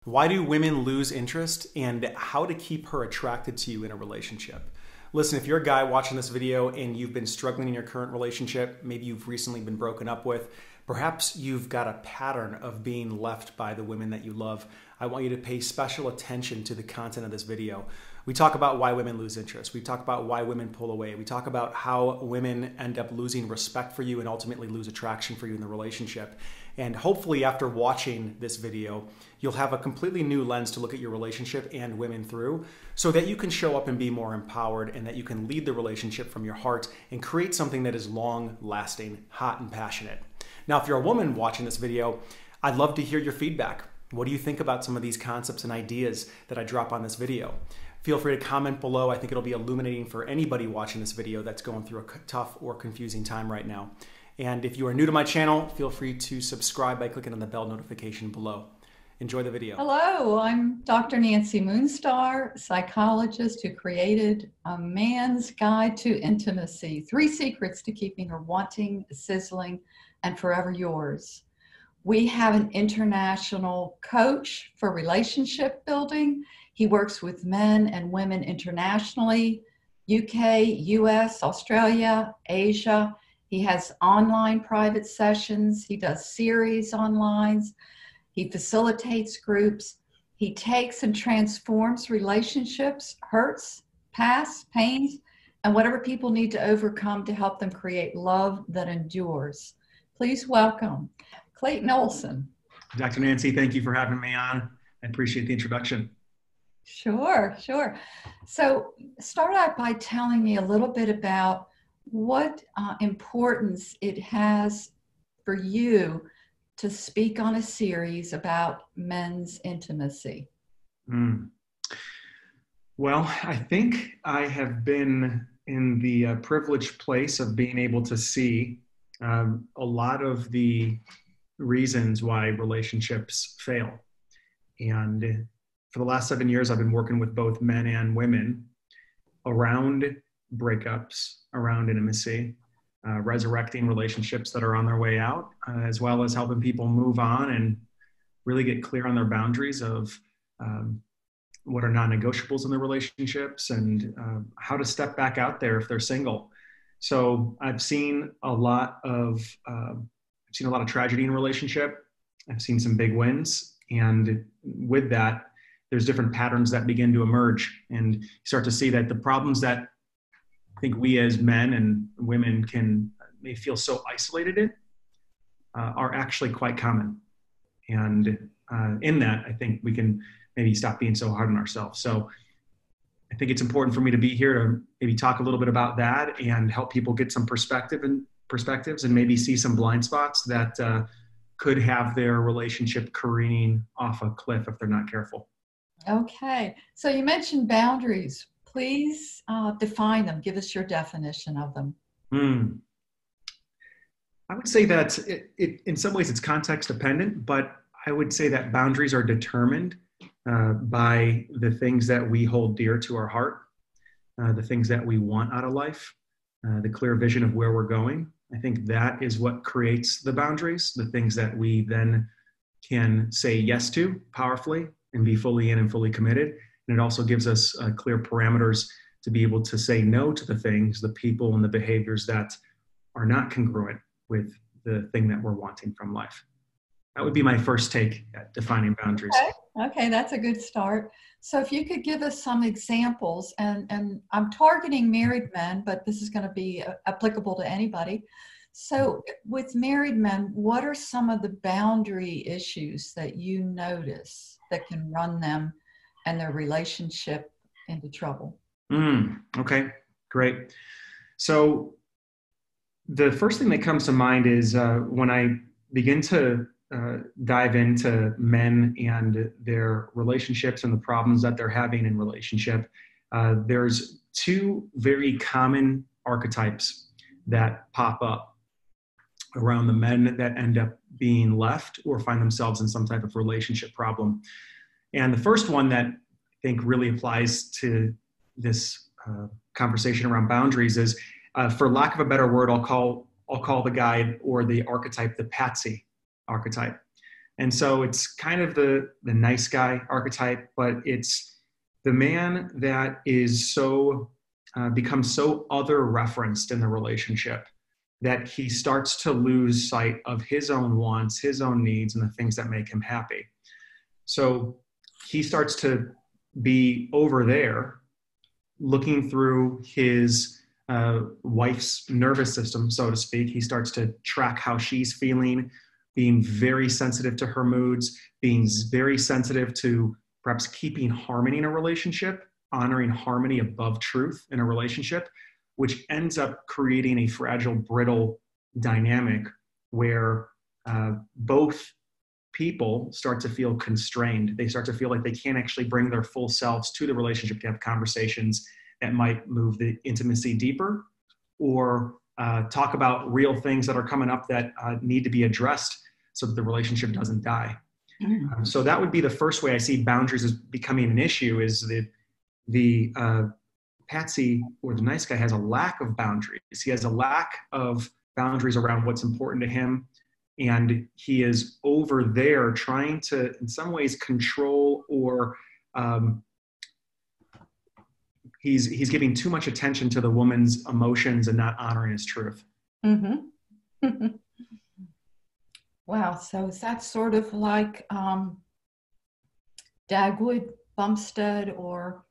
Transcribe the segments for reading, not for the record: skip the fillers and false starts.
Why do women lose interest and how to keep her attracted to you in a relationship? Listen, if you're a guy watching this video and you've been struggling in your current relationship, maybe you've recently been broken up with, perhaps you've got a pattern of being left by the women that you love, I want you to pay special attention to the content of this video. We talk about why women lose interest. We talk about why women pull away. We talk about how women end up losing respect for you and ultimately lose attraction for you in the relationship. And hopefully after watching this video, you'll have a completely new lens to look at your relationship and women through so that you can show up and be more empowered and that you can lead the relationship from your heart and create something that is long lasting, hot and passionate. Now, if you're a woman watching this video, I'd love to hear your feedback. What do you think about some of these concepts and ideas that I drop on this video? Feel free to comment below. I think it'll be illuminating for anybody watching this video that's going through a tough or confusing time right now. And if you are new to my channel, feel free to subscribe by clicking on the bell notification below. Enjoy the video. Hello, I'm Dr. Nancy Moonstar, psychologist who created A Man's Guide to Intimacy, 3 secrets to keeping her wanting, sizzling, and forever yours. We have an international coach for relationship building. He works with men and women internationally, UK, US, Australia, Asia. He has online private sessions. He does series online. He facilitates groups. He takes and transforms relationships, hurts, past, pains, and whatever people need to overcome to help them create love that endures. Please welcome Clayton Olson. Dr. Nancy, thank you for having me on. I appreciate the introduction. Sure. So start out by telling me a little bit about what importance it has for you to speak on a series about men's intimacy. Well, I think I have been in the privileged place of being able to see a lot of the reasons why relationships fail. And for the last 7 years, I've been working with both men and women around breakups, around intimacy, resurrecting relationships that are on their way out, as well as helping people move on and really get clear on their boundaries of what are non-negotiables in their relationships and how to step back out there if they're single. So I've seen a lot of tragedy in a relationship. I've seen some big wins, and with that, there's different patterns that begin to emerge, and you start to see that the problems that I think we as men and women may feel so isolated in are actually quite common. And in that, I think we can maybe stop being so hard on ourselves. So I think it's important for me to be here to maybe talk a little bit about that and help people get some perspectives and maybe see some blind spots that could have their relationship careening off a cliff if they're not careful. Okay, so you mentioned boundaries. Please define them. Give us your definition of them. I would say that in some ways it's context dependent, but I would say that boundaries are determined by the things that we hold dear to our heart, the things that we want out of life, the clear vision of where we're going. I think that is what creates the boundaries, the things that we then can say yes to powerfully and be fully in and fully committed. And it also gives us clear parameters to be able to say no to the things, the people, and the behaviors that are not congruent with the thing that we're wanting from life. That would be my first take at defining boundaries. Okay, that's a good start. So if you could give us some examples, and I'm targeting married men, but this is going to be applicable to anybody. So with married men, what are some of the boundary issues that you notice that can run them and their relationship into trouble? Okay, great. So the first thing that comes to mind is when I begin to dive into men and their relationships and the problems that they're having in relationship, there's 2 very common archetypes that pop up around the men that end up being left or find themselves in some type of relationship problem. And the first one that I think really applies to this conversation around boundaries is, for lack of a better word, I'll call the guy or the archetype the patsy archetype. And so it's kind of the nice guy archetype, but it's the man that is so becomes so other referenced in the relationship that he starts to lose sight of his own wants, his own needs, and the things that make him happy. So he starts to be over there looking through his wife's nervous system, so to speak. He starts to track how she's feeling, being very sensitive to her moods, being very sensitive to perhaps keeping harmony in a relationship, honoring harmony above truth in a relationship, which ends up creating a fragile, brittle dynamic where both people start to feel constrained. They start to feel like they can't actually bring their full selves to the relationship to have conversations that might move the intimacy deeper, or talk about real things that are coming up that need to be addressed so that the relationship doesn't die. So that would be the first way I see boundaries as becoming an issue, is that the patsy or the nice guy has a lack of boundaries. He has a lack of boundaries around what's important to him. And he is over there trying to, in some ways, control, or he's giving too much attention to the woman's emotions and not honoring his truth. Mm-hmm. Wow. So is that sort of like Dagwood, Bumstead, or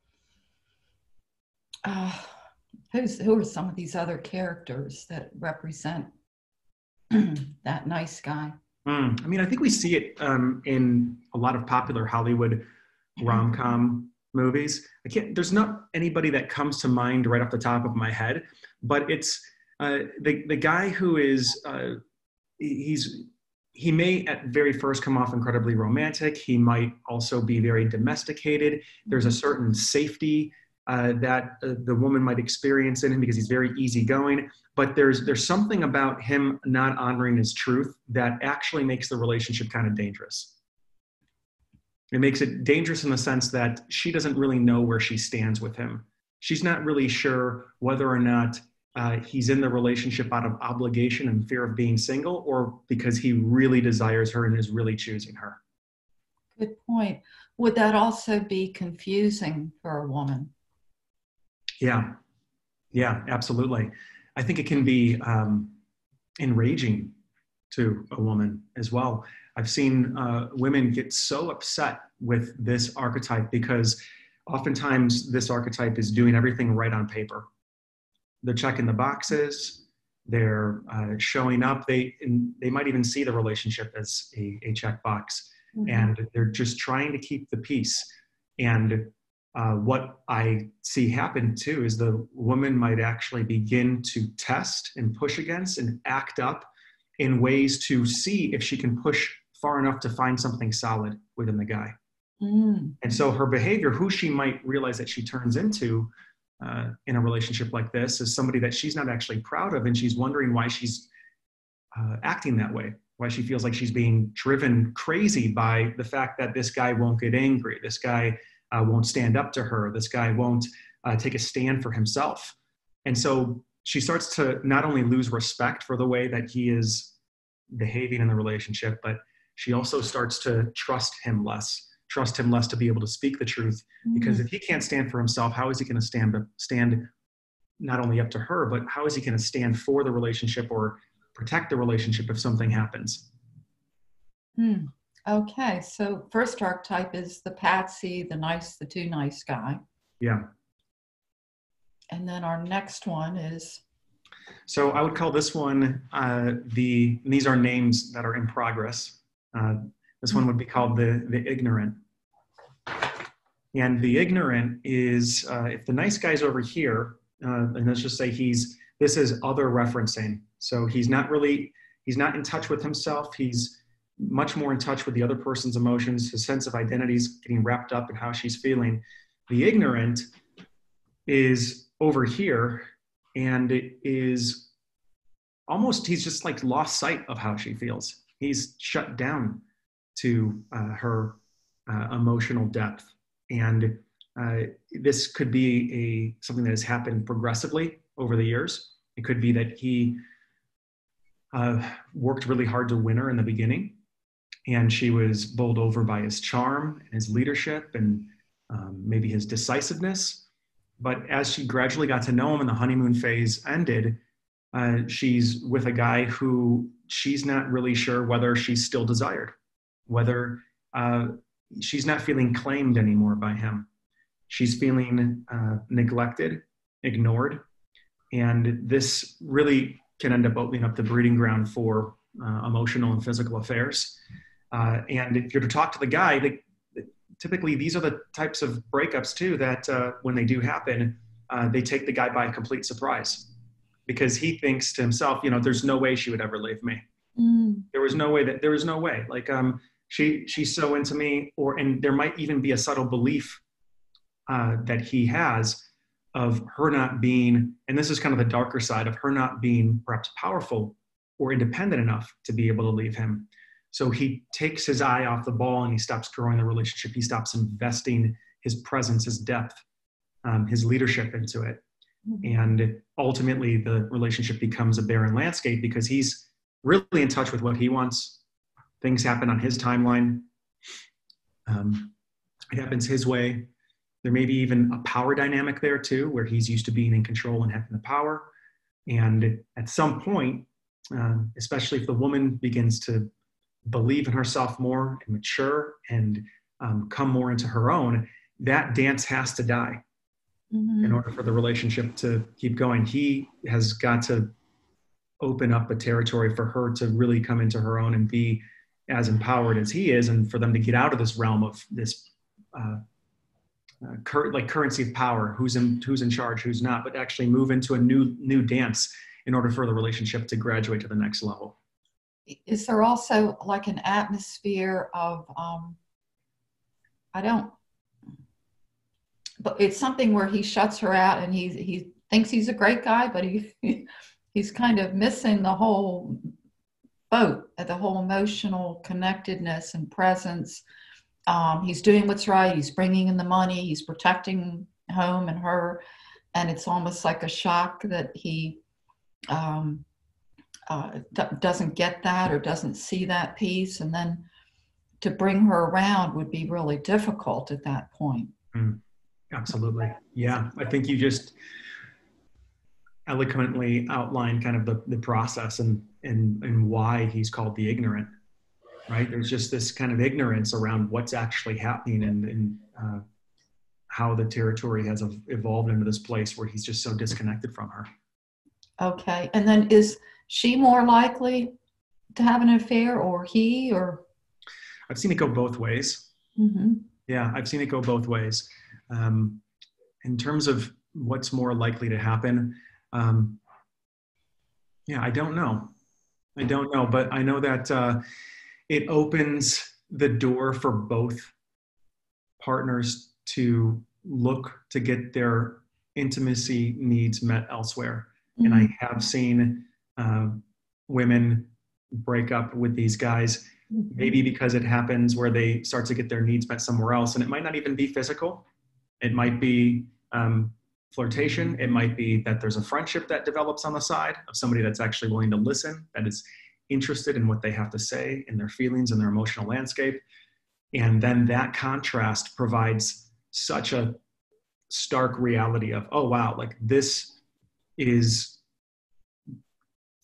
who are some of these other characters that represent that nice guy? I mean, I think we see it in a lot of popular Hollywood rom-com movies. There's not anybody that comes to mind right off the top of my head, but it's the guy who is, he may at very first come off incredibly romantic. He might also be very domesticated. There's a certain safety that the woman might experience in him because he's very easygoing. But there's something about him not honoring his truth that actually makes the relationship kind of dangerous. It makes it dangerous in the sense that she doesn't really know where she stands with him. She's not really sure whether or not he's in the relationship out of obligation and fear of being single, or because he really desires her and is really choosing her. Good point. Would that also be confusing for a woman? Yeah, absolutely. I think it can be enraging to a woman as well. I've seen women get so upset with this archetype because oftentimes this archetype is doing everything right on paper. They're checking the boxes, they're showing up, they might even see the relationship as a checkbox, and they're just trying to keep the peace. And what I see happen too is the woman might actually begin to test and push against and act up in ways to see if she can push far enough to find something solid within the guy. And so her behavior, who she might realize that she turns into in a relationship like this, is somebody that she's not actually proud of, and she's wondering why she's acting that way, why she feels like she's being driven crazy by the fact that this guy won't get angry, this guy won't stand up to her, this guy won't take a stand for himself. And so she starts to not only lose respect for the way that he is behaving in the relationship, but she also starts to trust him less to be able to speak the truth. Because if he can't stand for himself, how is he going to stand not only up to her, but how is he going to stand for the relationship or protect the relationship if something happens? Okay, so first archetype is the patsy, the too nice guy. Yeah. And then our next one is? So I would call this one, these are names that are in progress. This one would be called the ignorant. And the ignorant is, if the nice guy's over here, and let's just say this is other referencing. So he's not in touch with himself. He's much more in touch with the other person's emotions. His sense of identity is getting wrapped up in how she's feeling. The ignorant is over here, and it is almost, he's just like lost sight of how she feels. He's shut down to her emotional depth. And this could be something that has happened progressively over the years. It could be that he worked really hard to win her in the beginning, and she was bowled over by his charm and his leadership and maybe his decisiveness. But as she gradually got to know him and the honeymoon phase ended, she's with a guy who she's not really sure whether she's still desired, whether she's not feeling claimed anymore by him. She's feeling neglected, ignored, and this really can end up opening up the breeding ground for emotional and physical affairs. And if you're to talk to the guy, typically these are the types of breakups too that when they do happen, they take the guy by complete surprise, because he thinks to himself, there's no way she would ever leave me. There was no way. Like she's so into me, and there might even be a subtle belief that he has of her not being, and this is kind of the darker side of her not being perhaps powerful or independent enough to be able to leave him. So he takes his eye off the ball and he stops growing the relationship. He stops investing his presence, his depth, his leadership into it. And ultimately the relationship becomes a barren landscape because he's really in touch with what he wants. Things happen on his timeline. It happens his way. There may be even a power dynamic there too, where he's used to being in control and having the power. And at some point, especially if the woman begins to believe in herself more and mature and come more into her own, that dance has to die in order for the relationship to keep going. He has got to open up a territory for her to really come into her own and be as empowered as he is, and for them to get out of this realm of this currency of power, who's in charge, who's not, but actually move into a new dance in order for the relationship to graduate to the next level. Is there also like an atmosphere of but it's something where he shuts her out and he thinks he's a great guy, but he's kind of missing the whole boat, the whole emotional connectedness and presence. He's doing what's right. He's bringing in the money. He's protecting home and her. And it's almost like a shock that he doesn't get that or doesn't see that piece. And then to bring her around would be really difficult at that point. Absolutely. Yeah. I think you just eloquently outlined kind of the process and why he's called the ignorant. Right? There's just this kind of ignorance around what's actually happening and how the territory has evolved into this place where he's just so disconnected from her. Okay. And then is she more likely to have an affair, or he, or? I've seen it go both ways. Yeah, I've seen it go both ways. In terms of what's more likely to happen, I don't know. But I know that it opens the door for both partners to look to get their intimacy needs met elsewhere. And I have seen women break up with these guys, maybe because it happens where they start to get their needs met somewhere else. And it might not even be physical. It might be flirtation. It might be that there's a friendship that develops on the side of somebody that's actually willing to listen, that is interested in what they have to say, in their feelings and their emotional landscape. And then that contrast provides such a stark reality of, oh, wow, like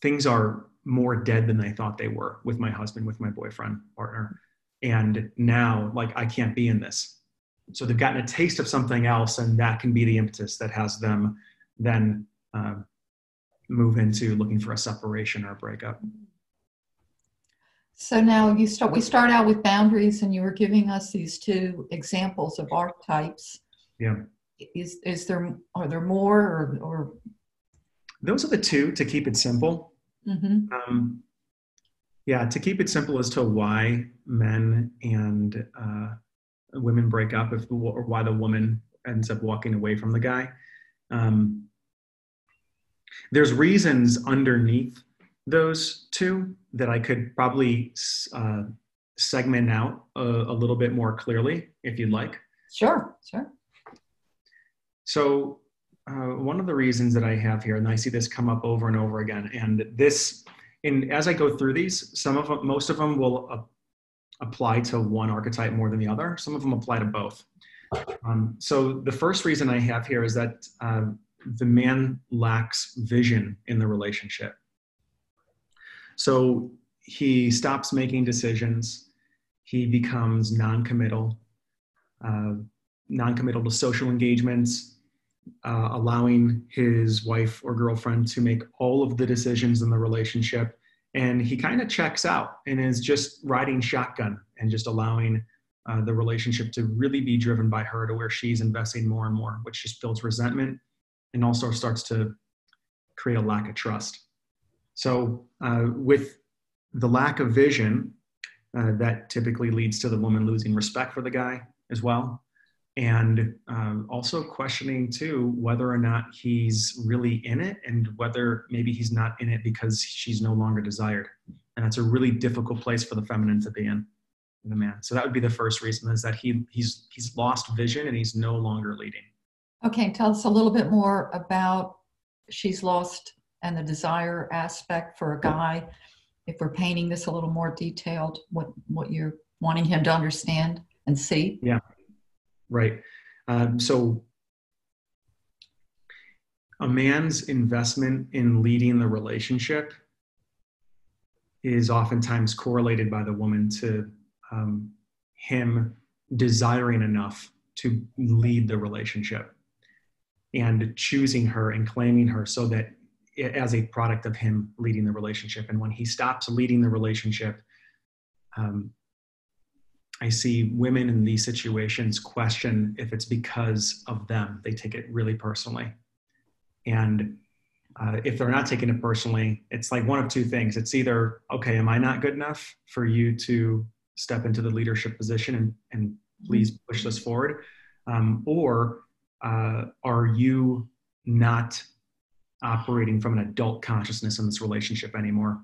things are more dead than I thought they were with my husband, with my boyfriend, partner. And now, like, I can't be in this. So they've gotten a taste of something else, and that can be the impetus that has them then move into looking for a separation or a breakup. So now we start out with boundaries, and you were giving us these two examples of archetypes. Yeah. Are there more or? Those are the two, to keep it simple. To keep it simple as to why men and women break up, or why the woman ends up walking away from the guy. There's reasons underneath those two that I could probably segment out a little bit more clearly, if you'd like. Sure. So one of the reasons that I have here, and I see this come up over and over again, and as I go through these, most of them will apply to one archetype more than the other. Some of them apply to both. So the first reason I have here is that the man lacks vision in the relationship. So he stops making decisions. He becomes non-committal to social engagements, allowing his wife or girlfriend to make all of the decisions in the relationship. And he kind of checks out and is just riding shotgun and just allowing the relationship to really be driven by her, to where she's investing more and more, which just builds resentment and also starts to create a lack of trust. So with the lack of vision, that typically leads to the woman losing respect for the guy as well. And also questioning too whether or not he's really in it, and whether maybe he's not in it because she's no longer desired. And that's a really difficult place for the feminine to be in, the man. So that would be the first reason, is that he's lost vision and he's no longer leading. Okay, tell us a little bit more about she's lost and the desire aspect for a guy. If we're painting this a little more detailed, what you're wanting him to understand and see. Yeah, right. So a man's investment in leading the relationship is oftentimes correlated by the woman to him desiring enough to lead the relationship and choosing her and claiming her, so that as a product of him leading the relationship. And when he stops leading the relationship, I see women in these situations question if it's because of them. They take it really personally. And if they're not taking it personally, it's like one of two things. It's either, okay, am I not good enough for you to step into the leadership position and please push this forward? Or are you not operating from an adult consciousness in this relationship anymore?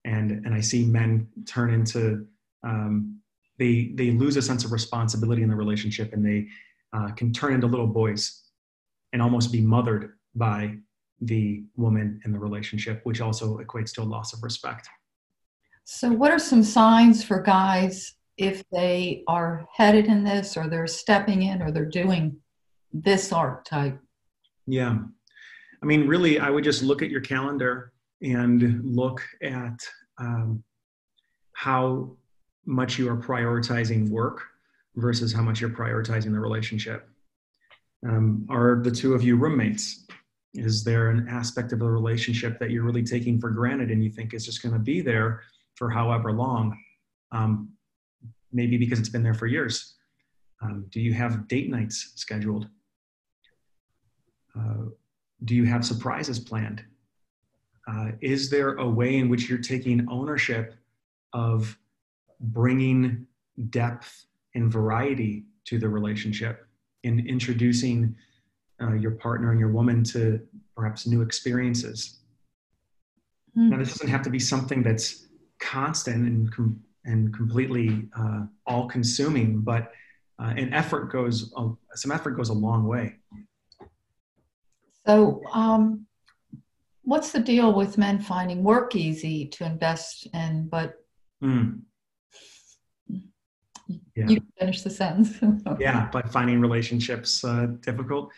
And I see men turn into, they lose a sense of responsibility in the relationship, and they can turn into little boys and almost be mothered by the woman in the relationship, which also equates to a loss of respect. So what are some signs for guys if they are headed in this, or they're stepping in, or they're doing this archetype? Yeah. I mean, really, I would just look at your calendar and look at how much you are prioritizing work versus how much you're prioritizing the relationship. Are the two of you roommates? Is there an aspect of the relationship that you're really taking for granted and you think is just going to be there for however long? Maybe because it's been there for years. Do you have date nights scheduled? Do you have surprises planned? Is there a way in which you're taking ownership of bringing depth and variety to the relationship, and introducing your partner and your woman to perhaps new experiences? Now, this doesn't have to be something that's constant and completely all-consuming, but some effort goes a long way. So what's the deal with men finding work easy to invest in, but Yeah. You can finish the sentence. Yeah, but finding relationships difficult.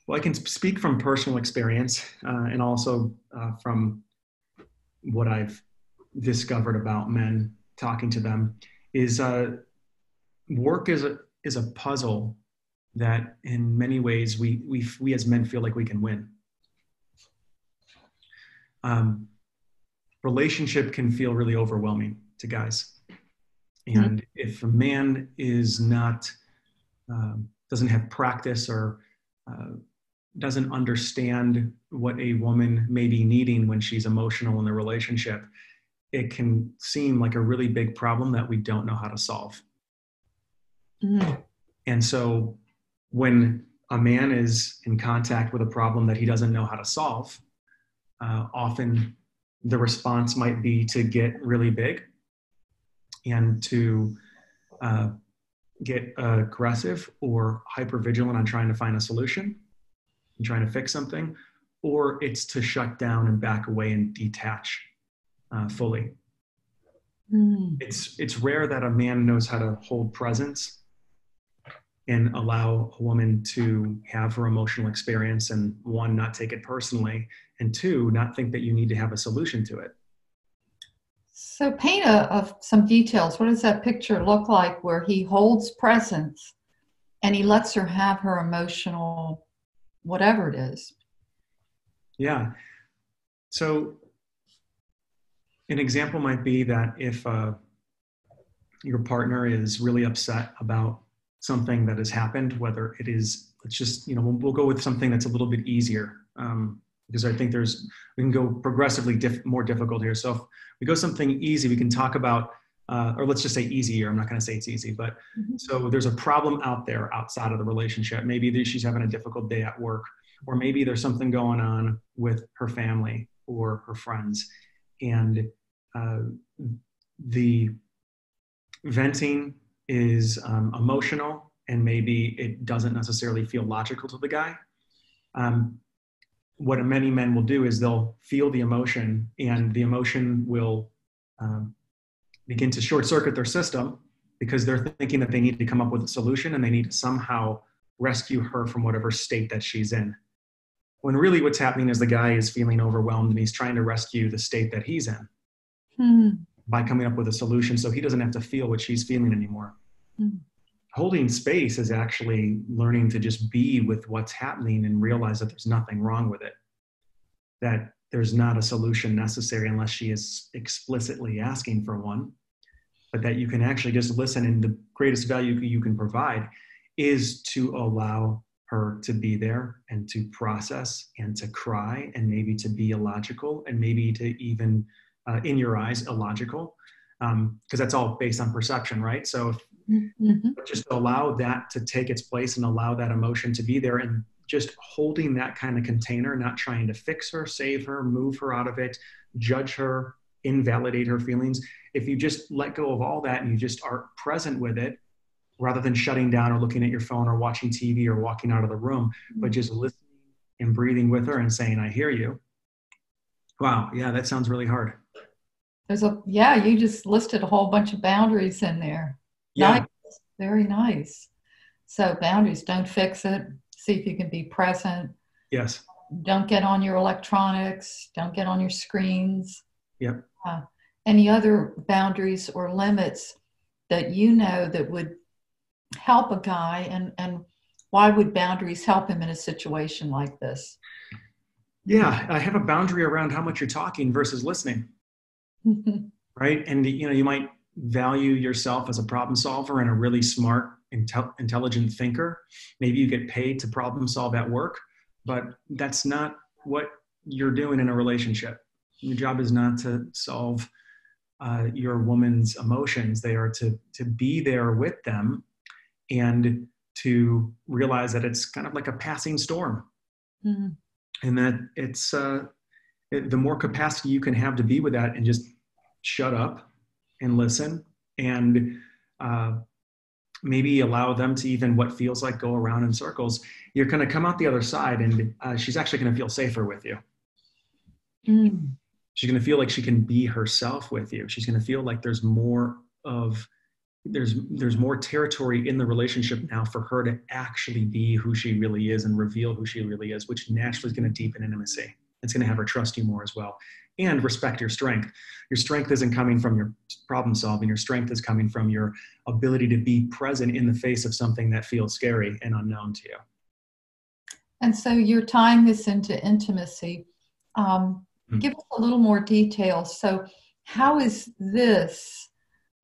Well, I can speak from personal experience and also from what I've discovered about men, talking to them, is work is a puzzle that in many ways we as men feel like we can win. Relationship can feel really overwhelming to guys. And if a man is not, doesn't have practice, or doesn't understand what a woman may be needing when she's emotional in the relationship, it can seem like a really big problem that we don't know how to solve. And so when a man is in contact with a problem that he doesn't know how to solve, often the response might be to get really big and to get aggressive or hypervigilant on trying to find a solution and trying to fix something, or it's to shut down and back away and detach fully. Mm. It's rare that a man knows how to hold presence and allow a woman to have her emotional experience, and one, not take it personally, and two, not think that you need to have a solution to it. So paint of some details. What does that picture look like where he holds presence and he lets her have her emotional, whatever it is? Yeah. So an example might be that if your partner is really upset about something that has happened, whether it is, let's just, we'll go with something that's a little bit easier, because I think we can go progressively more difficult here. So if we go something easy, we can talk about, or let's just say easier. I'm not going to say it's easy, but so there's a problem out there outside of the relationship. Maybe she's having a difficult day at work, or maybe there's something going on with her family or her friends. And the venting is emotional, and maybe it doesn't necessarily feel logical to the guy. What many men will do is they'll feel the emotion, and the emotion will begin to short circuit their system, because they're thinking that they need to come up with a solution and they need to somehow rescue her from whatever state that she's in. When really what's happening is the guy is feeling overwhelmed and he's trying to rescue the state that he's in. By coming up with a solution so he doesn't have to feel what she's feeling anymore. Holding space is actually learning to just be with what's happening and realize that there's nothing wrong with it, that there's not a solution necessary unless she is explicitly asking for one, but that you can actually just listen, and the greatest value you can provide is to allow her to be there and to process and to cry and maybe to be illogical and maybe to even in your eyes, illogical, because that's all based on perception, right? So just allow that to take its place and allow that emotion to be there, and just holding that kind of container, not trying to fix her, save her, move her out of it, judge her, invalidate her feelings. If you just let go of all that and you just are present with it, rather than shutting down or looking at your phone or watching TV or walking out of the room, but just listening and breathing with her and saying, I hear you. Wow, yeah, that sounds really hard. You just listed a whole bunch of boundaries in there. Yeah. Nice, very nice. So boundaries, don't fix it. See if you can be present. Yes. Don't get on your electronics. Don't get on your screens. Yep. Any other boundaries or limits that you know that would help a guy, and why would boundaries help him in a situation like this? Yeah, I have a boundary around how much you're talking versus listening. Right? And you might value yourself as a problem solver and a really smart, intelligent thinker. Maybe you get paid to problem solve at work, but that's not what you're doing in a relationship. Your job is not to solve your woman's emotions. They are to be there with them and to realize that it's kind of like a passing storm. And that it's the more capacity you can have to be with that and just shut up and listen and maybe allow them to even what feels like go around in circles, you're going to come out the other side, and she's actually going to feel safer with you. She's going to feel like she can be herself with you. She's going to feel like there's more territory in the relationship now for her to actually be who she really is and reveal who she really is, which naturally is going to deepen intimacy. It's going to have her trust you more as well, and respect your strength. Your strength isn't coming from your problem solving. Your strength is coming from your ability to be present in the face of something that feels scary and unknown to you. And so you're tying this into intimacy. Give us a little more detail. So how is this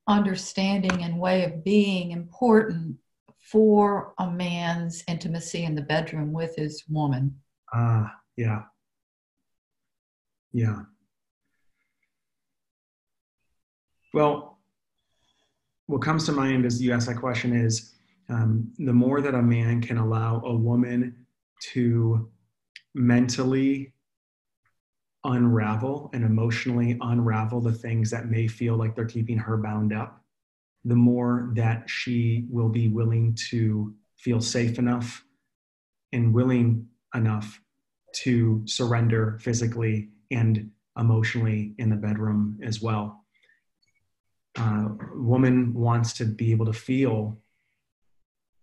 understanding and way of being important for a man's intimacy in the bedroom with his woman? Yeah. Well, what comes to mind as you ask that question is the more that a man can allow a woman to mentally unravel and emotionally unravel the things that may feel like they're keeping her bound up, the more that she will be willing to feel safe enough and willing enough to surrender physically and emotionally in the bedroom as well. woman wants to be able to feel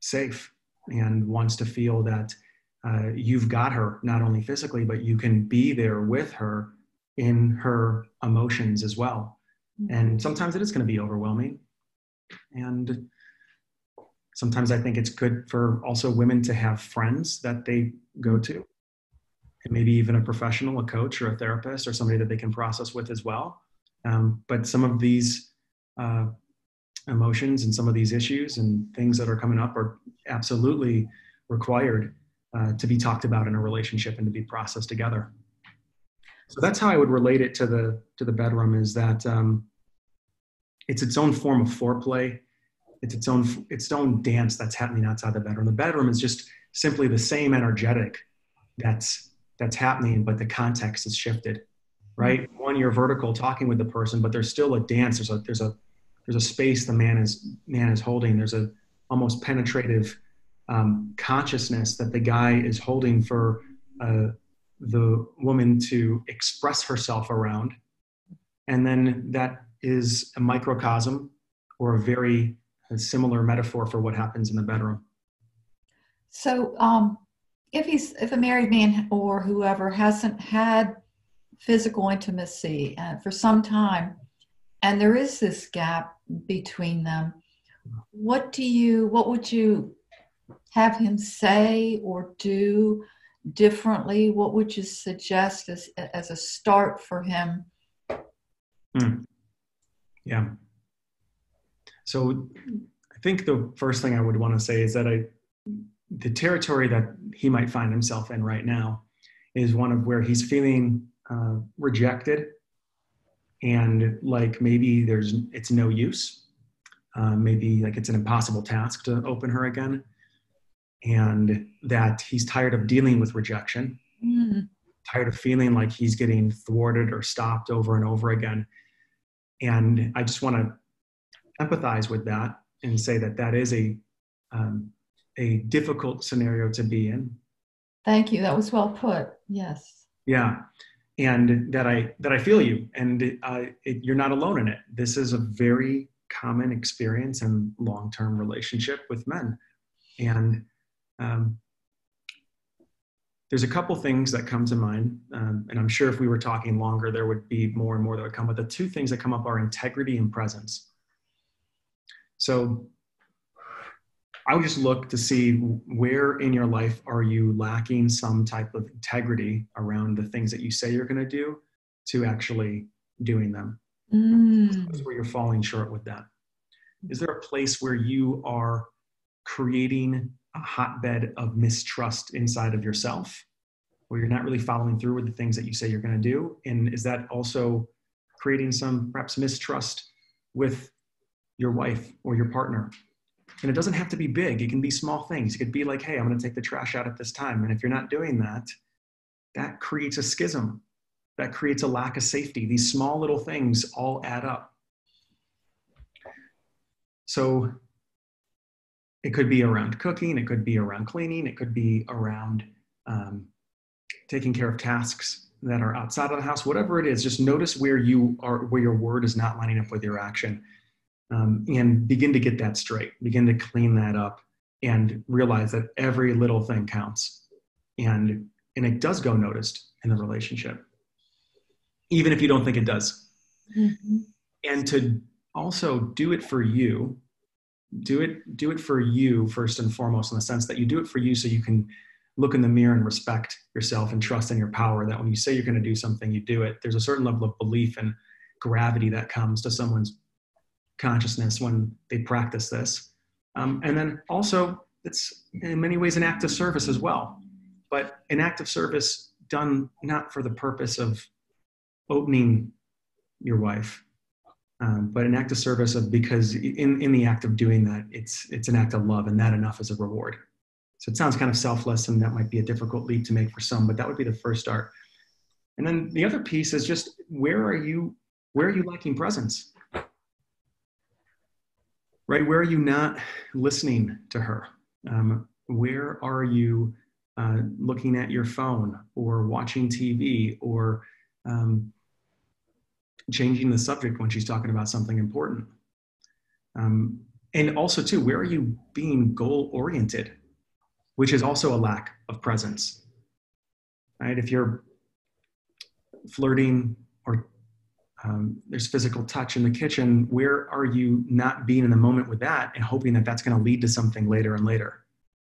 safe and wants to feel that you've got her, not only physically, but you can be there with her in her emotions as well. And sometimes it is going to be overwhelming. And sometimes I think it's good for also women to have friends that they go to, and maybe even a professional, a coach or a therapist or somebody that they can process with as well. But some of these emotions and some of these issues and things that are coming up are absolutely required to be talked about in a relationship and to be processed together. So that's how I would relate it to the bedroom, is that it's its own form of foreplay. It's its own dance that's happening outside the bedroom. The bedroom is just simply the same energetic that's happening, but the context is shifted, right? One, you're vertical talking with the person, but there's still a dance. There's a space the man is holding. There's a almost penetrative consciousness that the guy is holding for the woman to express herself around. And then that is a microcosm or a very similar metaphor for what happens in the bedroom. So if a married man or whoever hasn't had physical intimacy for some time, and there is this gap between them, what would you have him say or do differently? What would you suggest as a start for him? Yeah. So I think the first thing I would want to say is that the territory that he might find himself in right now is one of where he's feeling rejected, and like maybe it's no use. Maybe like it's an impossible task to open her again, and that he's tired of dealing with rejection, tired of feeling like he's getting thwarted or stopped over and over again. And I just want to empathize with that and say that is a difficult scenario to be in. Thank you. That was well put. Yes. Yeah. And that I feel you, and you're not alone in it. This is a very common experience in long-term relationship with men. And there's a couple things that come to mind. And I'm sure if we were talking longer, there would be more and more that would come. But the two things that come up are integrity and presence. So I would just look to see where in your life are you lacking some type of integrity around the things that you say you're going to do to actually doing them. That's where you're falling short with that. Is there a place where you are creating a hotbed of mistrust inside of yourself, where you're not really following through with the things that you say you're going to do? And is that also creating some perhaps mistrust with your wife or your partner? And it doesn't have to be big. It can be small things. It could be like, hey, I'm going to take the trash out at this time. And if you're not doing that, that creates a schism. That creates a lack of safety. These small little things all add up. So it could be around cooking. It could be around cleaning. It could be around taking care of tasks that are outside of the house. Whatever it is, just notice where you are, where your word is not lining up with your action. And begin to get that straight, begin to clean that up, and realize that every little thing counts. And it does go noticed in the relationship, even if you don't think it does. Mm-hmm. And to also do it for you, do it for you first and foremost, in the sense that you do it for you so you can look in the mirror and respect yourself and trust in your power, that when you say you're going to do something, you do it. There's a certain level of belief and gravity that comes to someone's consciousness when they practice this. And then also, it's in many ways an act of service as well, but an act of service done not for the purpose of opening your wife, but an act of service because in the act of doing that, it's an act of love, and that enough is a reward. So it sounds kind of selfless, and that might be a difficult leap to make for some, but that would be the first start. And then the other piece is just where are you lacking presence? Right? Where are you not listening to her? Where are you looking at your phone or watching TV or changing the subject when she's talking about something important? And also too, where are you being goal oriented, which is also a lack of presence, right? If you're flirting or there's physical touch in the kitchen, where are you not being in the moment with that and hoping that that's going to lead to something later and later,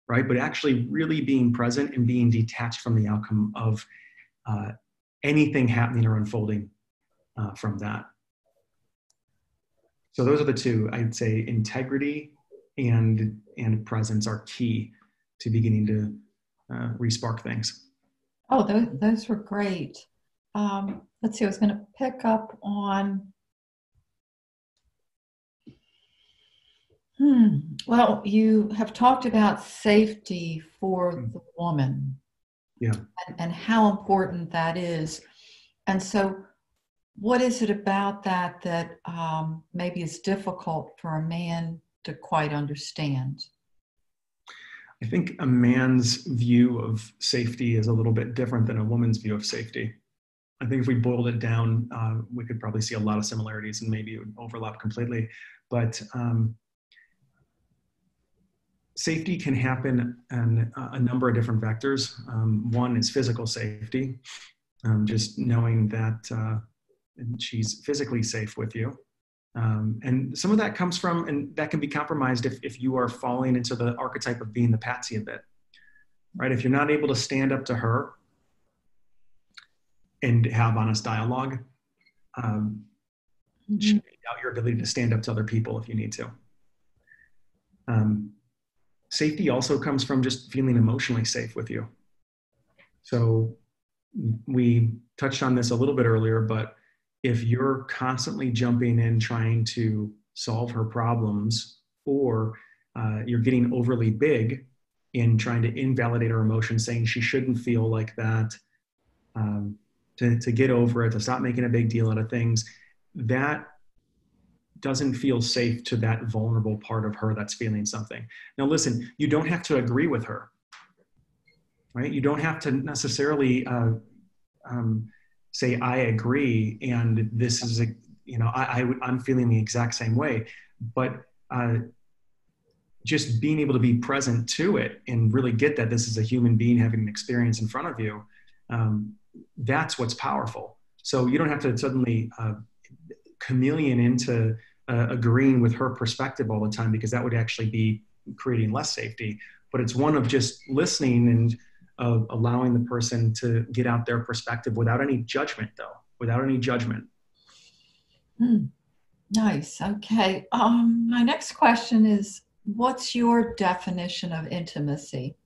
right? But actually really being present and being detached from the outcome of anything happening or unfolding from that. So those are the two. I'd say integrity and presence are key to beginning to respark things. Oh, those were great. Let's see, I was going to pick up on, well, you have talked about safety for the woman. Yeah. And how important that is. And so what is it about that that maybe is difficult for a man to quite understand? I think a man's view of safety is a little bit different than a woman's view of safety. I think if we boiled it down, we could probably see a lot of similarities and maybe it would overlap completely. But safety can happen in a number of different vectors. One is physical safety, just knowing that she's physically safe with you. And some of that comes from, and that can be compromised if you are falling into the archetype of being the patsy a bit, right? If you're not able to stand up to her and have honest dialogue, she may doubt your ability to stand up to other people if you need to. Safety also comes from just feeling emotionally safe with you. So we touched on this a little bit earlier, but if you're constantly jumping in trying to solve her problems, or you're getting overly big in trying to invalidate her emotions, saying she shouldn't feel like that, to get over it, to stop making a big deal out of things, that doesn't feel safe to that vulnerable part of her that's feeling something. Now listen, you don't have to agree with her, right? You don't have to necessarily say, I agree, and this is, I'm feeling the exact same way. But just being able to be present to it and really get that this is a human being having an experience in front of you, that's what's powerful. So you don't have to suddenly chameleon into agreeing with her perspective all the time, because that would actually be creating less safety. But it's one of just listening and allowing the person to get out their perspective without any judgment, though, without any judgment. Nice. Okay. My next question is, what's your definition of intimacy?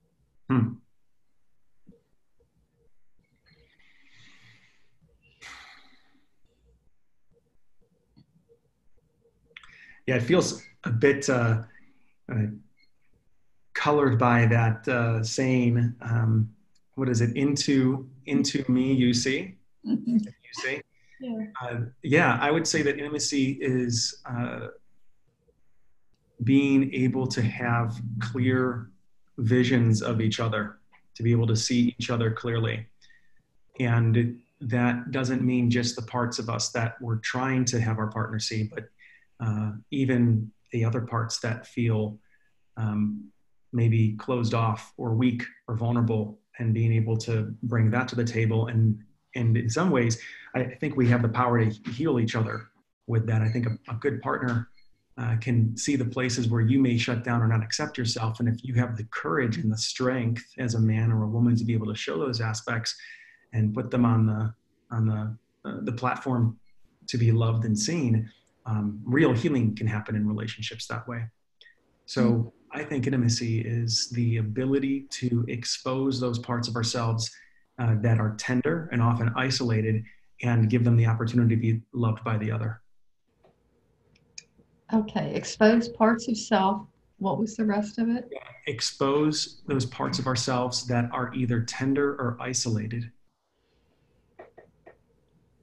Yeah, it feels a bit colored by that saying. What is it? Into me, you see. You see. Yeah, I would say that intimacy is being able to have clear visions of each other, to be able to see each other clearly. And that doesn't mean just the parts of us that we're trying to have our partner see, but even the other parts that feel maybe closed off or weak or vulnerable, and being able to bring that to the table. And in some ways, I think we have the power to heal each other with that. I think a good partner can see the places where you may shut down or not accept yourself. And if you have the courage and the strength as a man or a woman to be able to show those aspects and put them on the platform to be loved and seen, real healing can happen in relationships that way. So I think intimacy is the ability to expose those parts of ourselves that are tender and often isolated, and give them the opportunity to be loved by the other. Okay, expose parts of self. What was the rest of it? Expose those parts of ourselves that are either tender or isolated,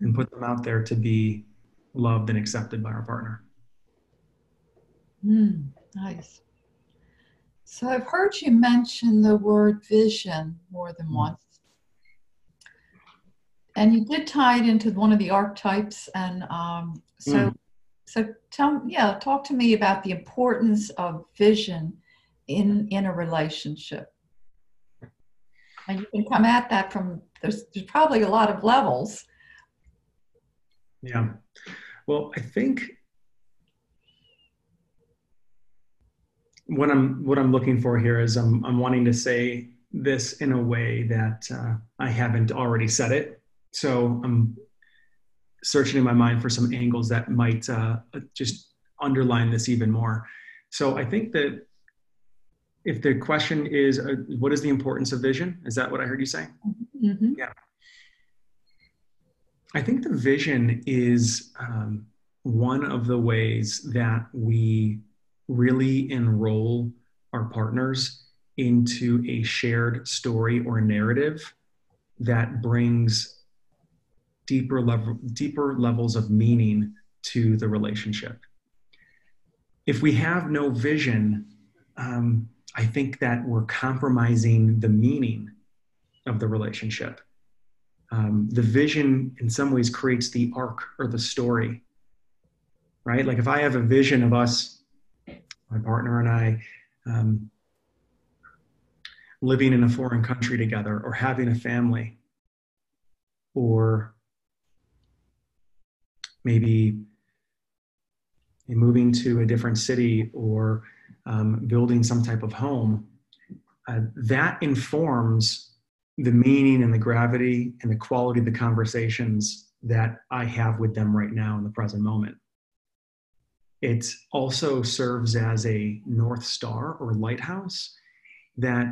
and put them out there to be loved and accepted by our partner. Nice. So I've heard you mention the word vision more than once. And you did tie it into one of the archetypes. And So talk to me about the importance of vision in a relationship. And you can come at that from, there's probably a lot of levels. Yeah. Well, I think what I'm looking for here is I'm wanting to say this in a way that I haven't already said it. So I'm searching in my mind for some angles that might just underline this even more. So I think that if the question is, what is the importance of vision? Is that what I heard you say? Mm-hmm. Yeah. I think the vision is one of the ways that we really enroll our partners into a shared story or narrative that brings deeper levels of meaning to the relationship. If we have no vision, I think that we're compromising the meaning of the relationship. The vision in some ways creates the arc or the story, right? Like if I have a vision of us, my partner and I, living in a foreign country together, or having a family, or maybe moving to a different city, or building some type of home, that informs the meaning and the gravity and the quality of the conversations that I have with them right now in the present moment. It also serves as a North Star or lighthouse that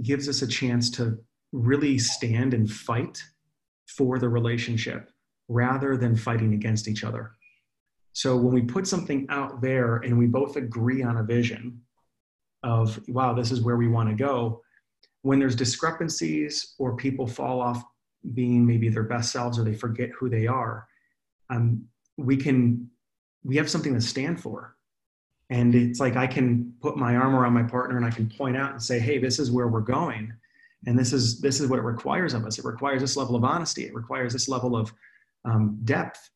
gives us a chance to really stand and fight for the relationship rather than fighting against each other. So when we put something out there and we both agree on a vision of, wow, this is where we want to go, when there's discrepancies or people fall off being maybe their best selves or they forget who they are, we have something to stand for. And it's like I can put my arm around my partner and I can point out and say, hey, this is where we're going. And this is what it requires of us. It requires this level of honesty. It requires this level of depth.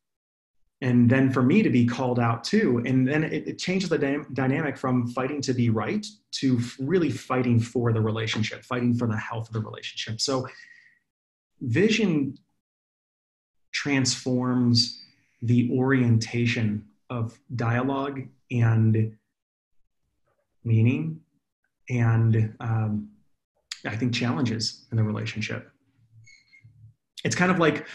And then for me to be called out too. And then it changes the dynamic from fighting to be right to really fighting for the relationship, fighting for the health of the relationship. So vision transforms the orientation of dialogue and meaning and I think challenges in the relationship. It's kind of like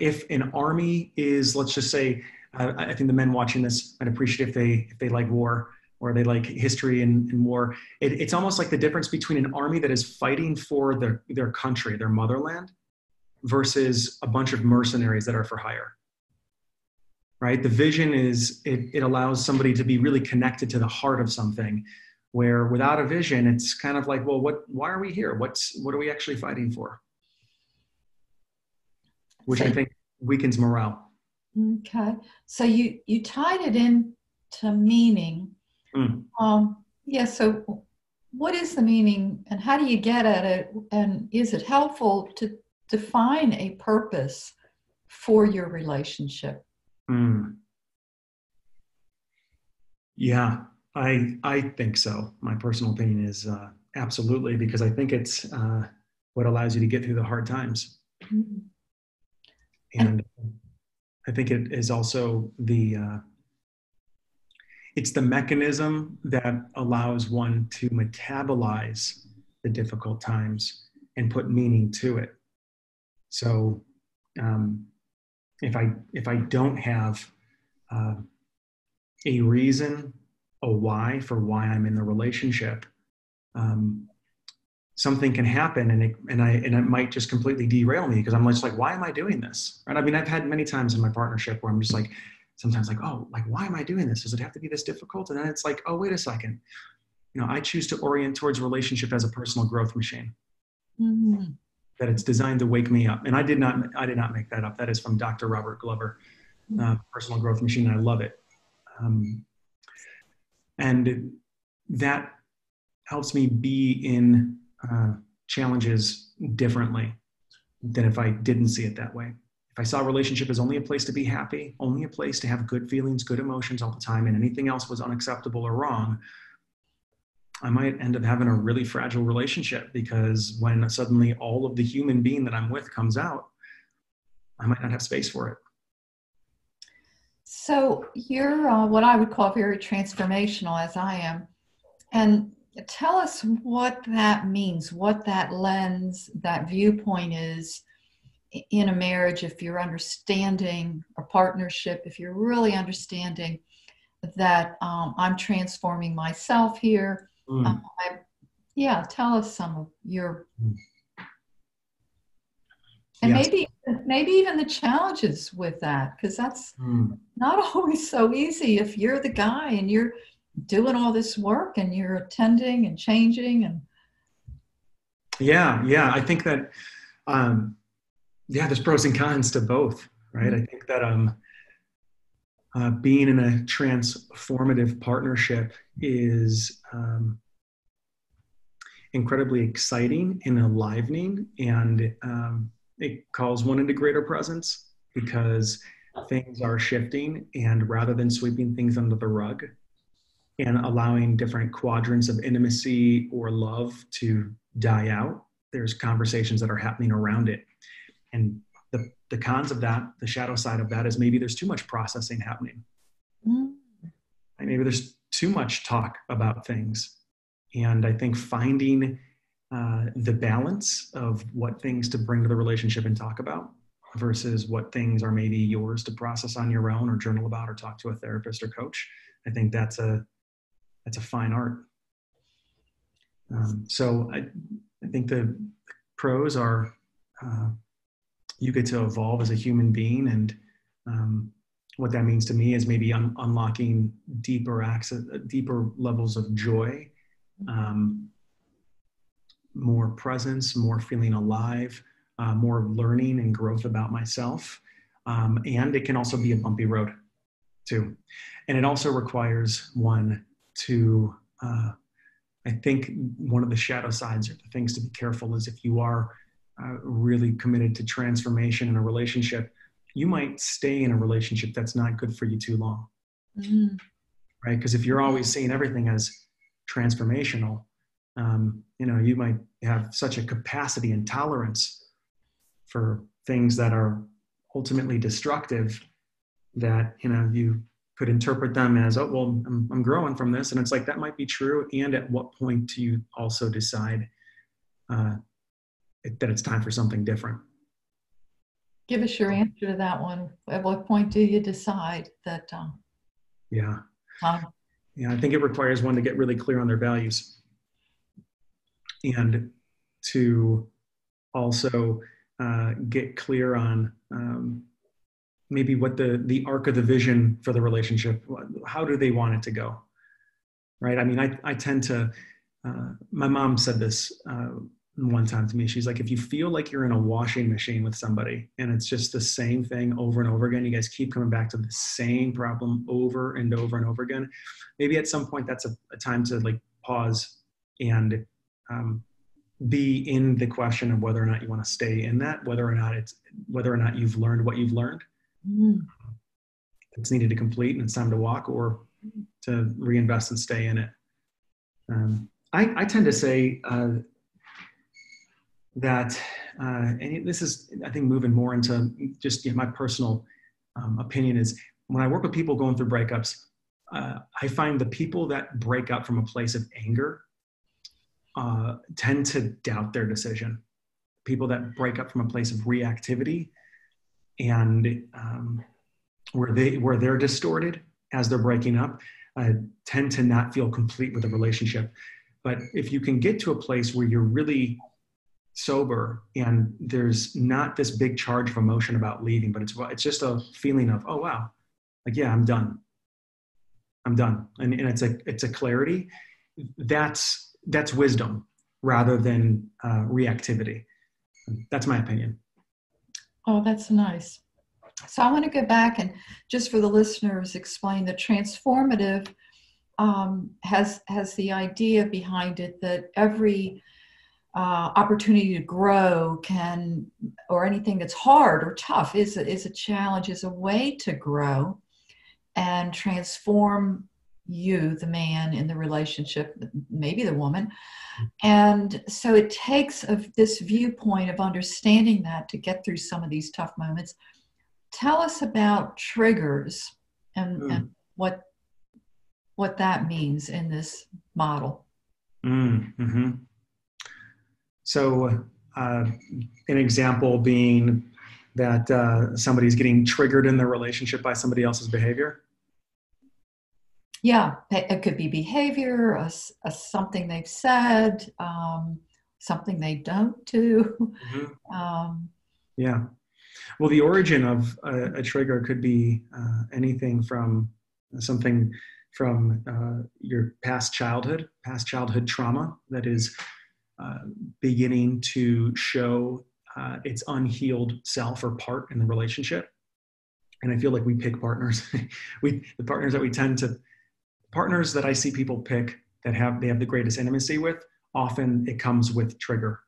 if an army is, let's just say, I think the men watching this might appreciate if they like war or they like history and war. It's almost like the difference between an army that is fighting for their country, their motherland, versus a bunch of mercenaries that are for hire. Right? The vision is, it allows somebody to be really connected to the heart of something, where without a vision, it's kind of like, well, why are we here? What are we actually fighting for? Which I think weakens morale. Okay. So you tied it into meaning. Yeah. So what is the meaning and how do you get at it? And is it helpful to define a purpose for your relationship? Yeah, I think so. My personal opinion is absolutely, because I think it's what allows you to get through the hard times. Mm-hmm. And I think it is also it's the mechanism that allows one to metabolize the difficult times and put meaning to it. So if I don't have a reason, a why for why I'm in the relationship, something can happen and it might just completely derail me because I'm just like, why am I doing this? Right? I mean, I've had many times in my partnership where I'm just like, sometimes like, oh, like, why am I doing this? Does it have to be this difficult? And then it's like, oh, wait a second. I choose to orient towards relationship as a personal growth machine. Mm-hmm. That it's designed to wake me up. And I did not make that up. That is from Dr. Robert Glover, Personal Growth Machine. I love it. And that helps me be in challenges differently than if I didn't see it that way. if I saw a relationship as only a place to be happy, only a place to have good feelings, good emotions all the time, and anything else was unacceptable or wrong, I might end up having a really fragile relationship, because when suddenly all of the human being that I'm with comes out, I might not have space for it. So you're what I would call very transformational, as I am. And tell us what that means, what that lens, that viewpoint is in a marriage, if you're understanding a partnership, if you're really understanding that I'm transforming myself here. Mm. Yeah, tell us some of your, and Yes. maybe even the challenges with that, because that's not always so easy if you're the guy and you're doing all this work and you're attending and changing and. Yeah. I think that, there's pros and cons to both, right? Mm-hmm. I think that being in a transformative partnership is incredibly exciting and enlivening, and it calls one into greater presence, because things are shifting, and rather than sweeping things under the rug and allowing different quadrants of intimacy or love to die out, there's conversations that are happening around it. And the cons of that, the shadow side of that, is maybe there's too much processing happening. Mm. And maybe there's too much talk about things. And I think finding the balance of what things to bring to the relationship and talk about versus what things are maybe yours to process on your own or journal about or talk to a therapist or coach, I think that's a fine art. So I think the pros are you get to evolve as a human being, and what that means to me is maybe unlocking deeper levels of joy, more presence, more feeling alive, more learning and growth about myself. And it can also be a bumpy road too. And it also requires one to, I think one of the shadow sides or the things to be careful is, if you are really committed to transformation in a relationship, you might stay in a relationship that's not good for you too long. Mm-hmm. Right? Because if you're always seeing everything as transformational, you might have such a capacity and tolerance for things that are ultimately destructive that, you could interpret them as, oh, well, I'm growing from this. And it's like, that might be true. And at what point do you also decide that it's time for something different? Give us your answer to that one. At what point do you decide that? Yeah, I think it requires one to get really clear on their values, and to also get clear on maybe what the arc of the vision for the relationship. How do they want it to go? Right. I mean, I tend to. My mom said this one time to me. She's like, if you feel like you're in a washing machine with somebody and it's just the same thing over and over again, you guys keep coming back to the same problem over and over and over again, maybe at some point that's a time to like pause and be in the question of whether or not you want to stay in that, whether or not you've learned what you've learned. It's needed to complete and it's time to walk, or to reinvest and stay in it. I tend to say that, and this is, I think, moving more into just my personal opinion, is when I work with people going through breakups, I find the people that break up from a place of anger tend to doubt their decision. People that break up from a place of reactivity and where they're distorted as they're breaking up tend to not feel complete with a relationship. But if you can get to a place where you're really sober and there's not this big charge of emotion about leaving, but it's just a feeling of, oh wow, like, yeah, I'm done, and it's a clarity that's wisdom rather than reactivity. That's my opinion. Oh, that's nice. So I want to go back and just for the listeners explain the transformative has the idea behind it that every opportunity to grow or anything that's hard or tough is a challenge, is a way to grow and transform you, the man in the relationship, maybe the woman. And so it takes this viewpoint of understanding that to get through some of these tough moments. Tell us about triggers and what that means in this model. Mm-hmm. So an example being that somebody's getting triggered in their relationship by somebody else's behavior. Yeah, it could be behavior, something they've said, something they don't do. Mm-hmm. Yeah. Well, the origin of a trigger could be anything from something from your past childhood trauma that is beginning to show its unhealed self or part in the relationship. And I feel like we pick partners. The partners that I see people pick that they have the greatest intimacy with, often it comes with trigger.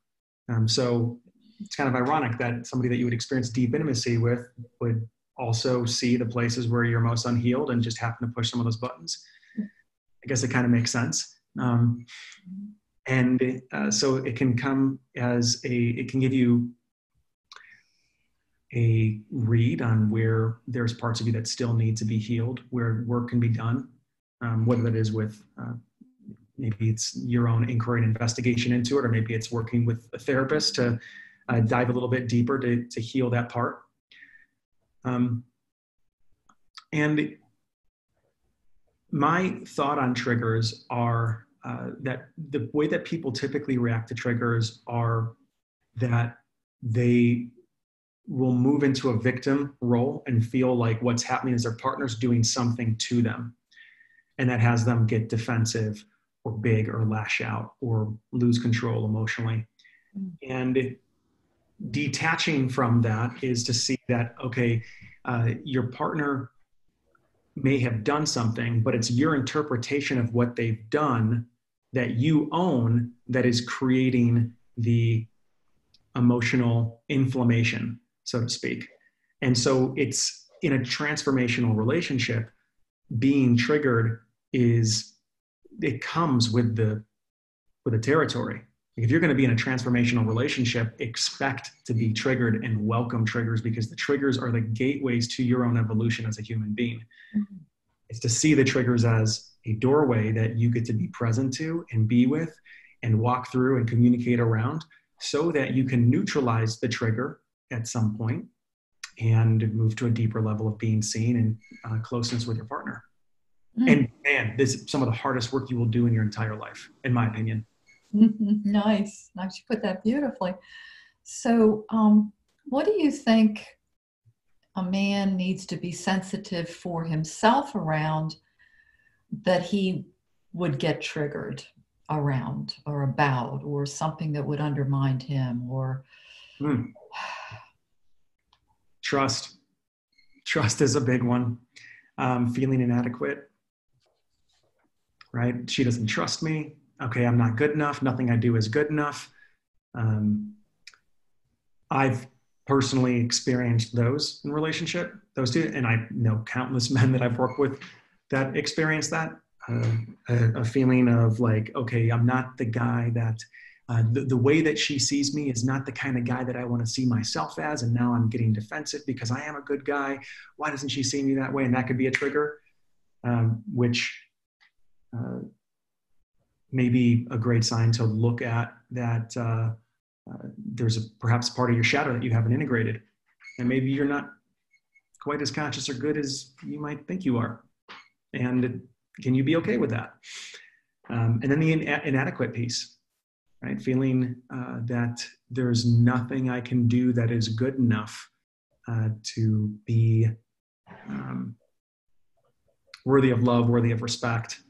So it's kind of ironic that somebody that you would experience deep intimacy with would also see the places where you're most unhealed and just happen to push some of those buttons. I guess it kind of makes sense. So it can come as it can give you a read on where there's parts of you that still need to be healed, where work can be done, whether that is with maybe it's your own inquiry and investigation into it, or maybe it's working with a therapist to dive a little bit deeper to heal that part. And my thought on triggers are that the way that people typically react to triggers are that they will move into a victim role and feel like what's happening is their partner's doing something to them. And that has them get defensive or big or lash out or lose control emotionally. And detaching from that is to see that, okay, your partner may have done something, but it's your interpretation of what they've done that you own that is creating the emotional inflammation, so to speak. And so it's in a transformational relationship, being triggered it comes with the territory. If you're going to be in a transformational relationship, expect to be triggered and welcome triggers, because the triggers are the gateways to your own evolution as a human being. Mm-hmm. It's to see the triggers as a doorway that you get to be present to and be with and walk through and communicate around, so that you can neutralize the trigger at some point and move to a deeper level of being seen and closeness with your partner. Mm. And man, this is some of the hardest work you will do in your entire life, in my opinion. Mm-hmm. Nice. You put that beautifully. So what do you think a man needs to be sensitive for himself around that he would get triggered around or about, or something that would undermine him? Or Trust is a big one. Feeling inadequate, right? She doesn't trust me. Okay, I'm not good enough. Nothing I do is good enough. I've personally experienced those in relationship, those two, and I know countless men that I've worked with that experience that. A feeling of like, okay, I'm not the guy that, the way that she sees me is not the kind of guy that I want to see myself as, and now I'm getting defensive because I am a good guy. Why doesn't she see me that way? And that could be a trigger, which may be a great sign to look at that there's perhaps part of your shadow that you haven't integrated, and maybe you're not quite as conscious or good as you might think you are. And can you be okay with that? And then the inadequate piece, right? Feeling that there's nothing I can do that is good enough to be worthy of love, worthy of respect.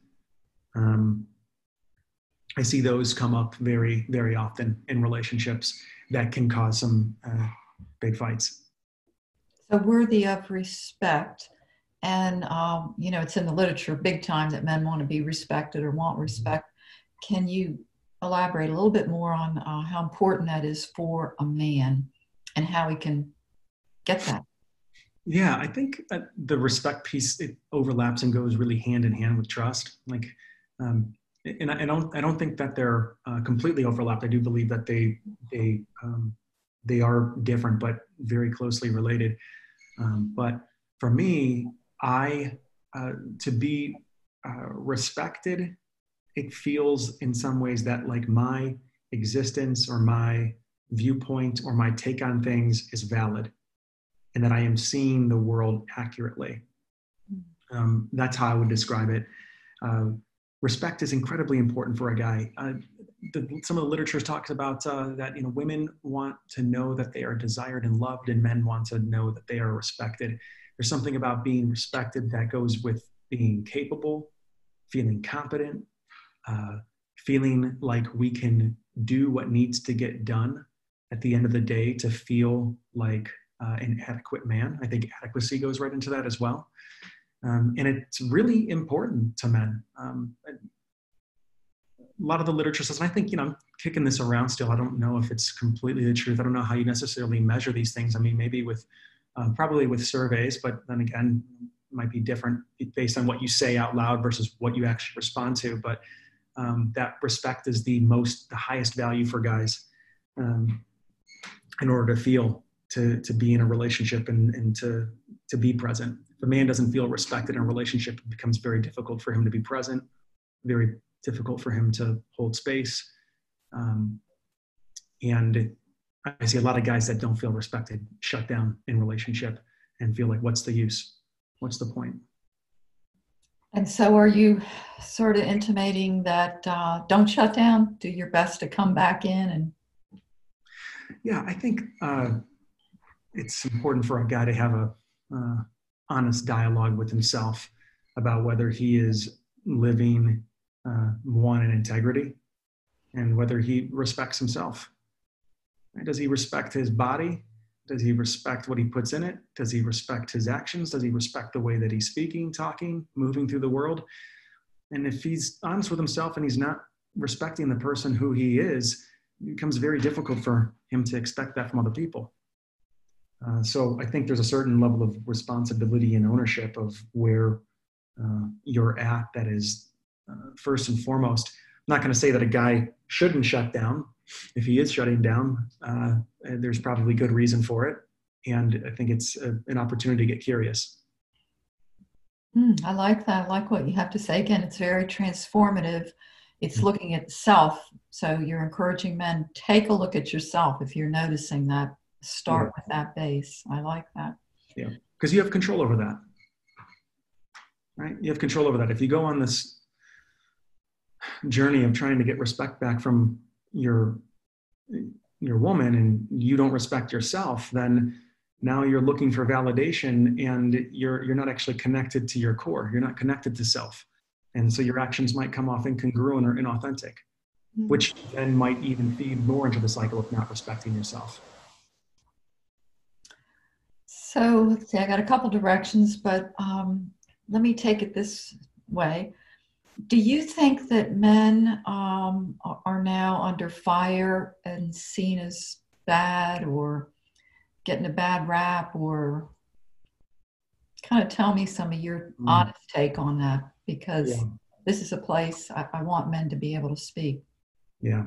I see those come up very, very often in relationships that can cause some big fights. So worthy of respect. And, it's in the literature big time that men want to be respected or want respect. Can you elaborate a little bit more on how important that is for a man and how he can get that. Yeah, I think the respect piece, it overlaps and goes really hand in hand with trust. Like, um, and I don't think that they're completely overlapped. I do believe that they are different, but very closely related. But for me, I to be respected, it feels in some ways that like my existence or my viewpoint or my take on things is valid, and that I am seeing the world accurately. That's how I would describe it. Uh, Respect is incredibly important for a guy. Some of the literature talks about that women want to know that they are desired and loved, and men want to know that they are respected. There's something about being respected that goes with being capable, feeling competent, feeling like we can do what needs to get done at the end of the day to feel like an adequate man. I think adequacy goes right into that as well. And it's really important to men. A lot of the literature says, and I think, I'm kicking this around still. I don't know if it's completely the truth. I don't know how you necessarily measure these things. I mean, maybe probably with surveys, but then again, it might be different based on what you say out loud versus what you actually respond to. But that respect is the highest value for guys in order to feel, to be in a relationship and to be present. If a man doesn't feel respected in a relationship, it becomes very difficult for him to be present, very difficult for him to hold space. And I see a lot of guys that don't feel respected shut down in relationship and feel like, what's the use? What's the point? And so are you sort of intimating that don't shut down, do your best to come back in? And yeah, I think it's important for a guy to have a honest dialogue with himself about whether he is living one in integrity and whether he respects himself. Does he respect his body? Does he respect what he puts in it? Does he respect his actions? Does he respect the way that he's speaking, talking, moving through the world? And if he's honest with himself and he's not respecting the person who he is, it becomes very difficult for him to expect that from other people. So I think there's a certain level of responsibility and ownership of where you're at that is first and foremost. I'm not going to say that a guy shouldn't shut down. If he is shutting down, there's probably good reason for it. And I think it's an opportunity to get curious. I like that. I like what you have to say. Again, it's very transformative. It's looking at self. So you're encouraging men, take a look at yourself. If you're noticing that, start with that base. I like that. Yeah, because you have control over that, right? You have control over that. If you go on this journey of trying to get respect back from your woman and you don't respect yourself, then now you're looking for validation and you're not actually connected to your core. You're not connected to self. And so your actions might come off incongruent or inauthentic, which then might even feed more into the cycle of not respecting yourself. So let's see, I got a couple directions, but let me take it this way. Do you think that men are now under fire and seen as bad or getting a bad rap? Or kind of tell me some of your honest take on that, because this is a place I want men to be able to speak. Yeah.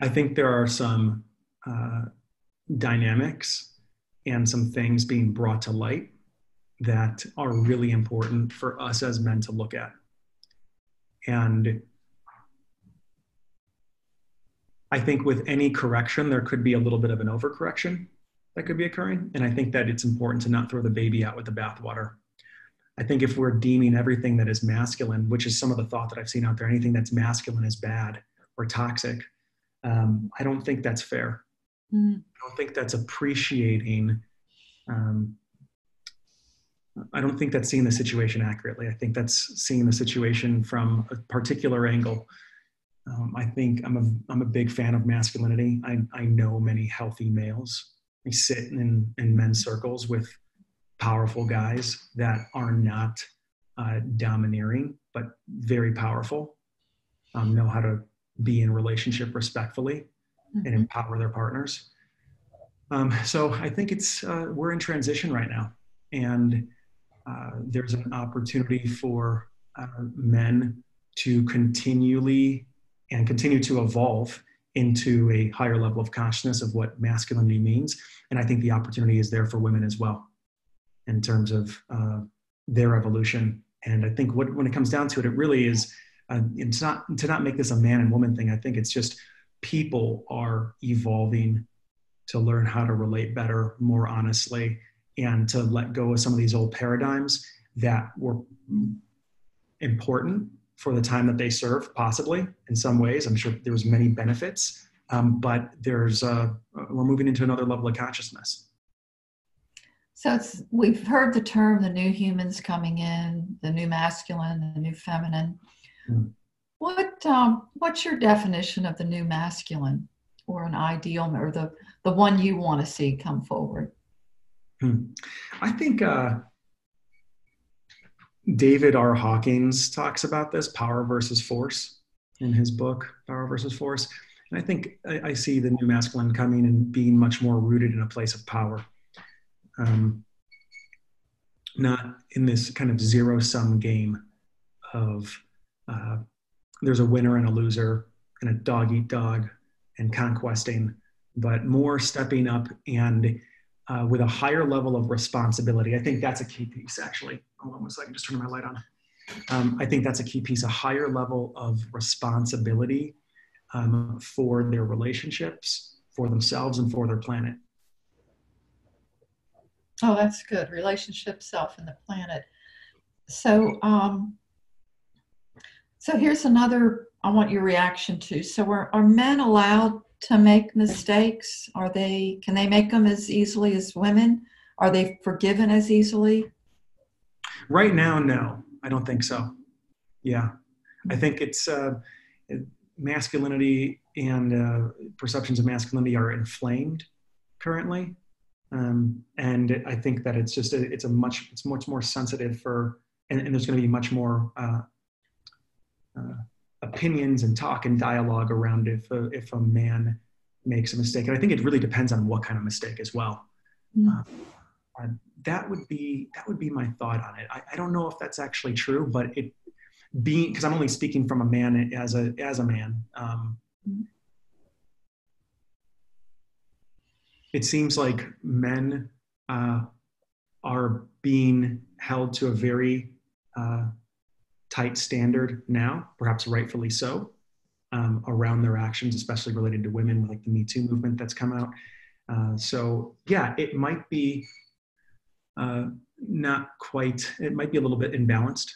I think there are some dynamics and some things being brought to light that are really important for us as men to look at. And I think with any correction, there could be a little bit of an overcorrection that could be occurring. And I think that it's important to not throw the baby out with the bathwater. I think if we're deeming everything that is masculine, which is some of the thought that I've seen out there, anything that's masculine is bad or toxic, I don't think that's fair. I don't think that's appreciating. I don't think that's seeing the situation accurately. I think that's seeing the situation from a particular angle. I think I'm a big fan of masculinity. I know many healthy males. I sit in men's circles with powerful guys that are not domineering, but very powerful, know how to be in relationship respectfully and empower their partners. So I think we're in transition right now, and there's an opportunity for men to continue to evolve into a higher level of consciousness of what masculinity means. And I think the opportunity is there for women as well in terms of their evolution. And I think when it comes down to it, it really is, it's not to not make this a man and woman thing. I think it's just people are evolving to learn how to relate better, more honestly, and to let go of some of these old paradigms that were important for the time that they serve, possibly in some ways. I'm sure there was many benefits, but we're moving into another level of consciousness. So we've heard the term, the new humans coming in, the new masculine, the new feminine. Mm. What's your definition of the new masculine, or an ideal, or the one you want to see come forward? I think David R. Hawkins talks about this, power versus force, in his book, Power versus Force. And I think I see the new masculine coming and being much more rooted in a place of power. Not in this kind of zero-sum game of there's a winner and a loser and a dog-eat-dog and conquesting, but more stepping up and with a higher level of responsibility. I think that's a key piece, actually. Hold on one second, just turning my light on. I think that's a key piece, a higher level of responsibility for their relationships, for themselves, and for their planet. Oh, that's good. Relationship, self, and the planet. So, so here's another I want your reaction to. So are men allowed to make mistakes? Can they make them as easily as women? Are they forgiven as easily? Right now, no, I don't think so. Yeah. I think it's masculinity and perceptions of masculinity are inflamed currently. And I think that it's much more sensitive and there's going to be much more opinions and talk and dialogue around if a man makes a mistake. And I think it really depends on what kind of mistake as well. Mm-hmm. That would be my thought on it. I don't know if that's actually true, but because I'm only speaking from a man as a man. Mm-hmm. It seems like men are being held to a very tight standard now, perhaps rightfully so, around their actions, especially related to women, like the Me Too movement that's come out. So yeah, it might be not quite, it might be a little bit imbalanced.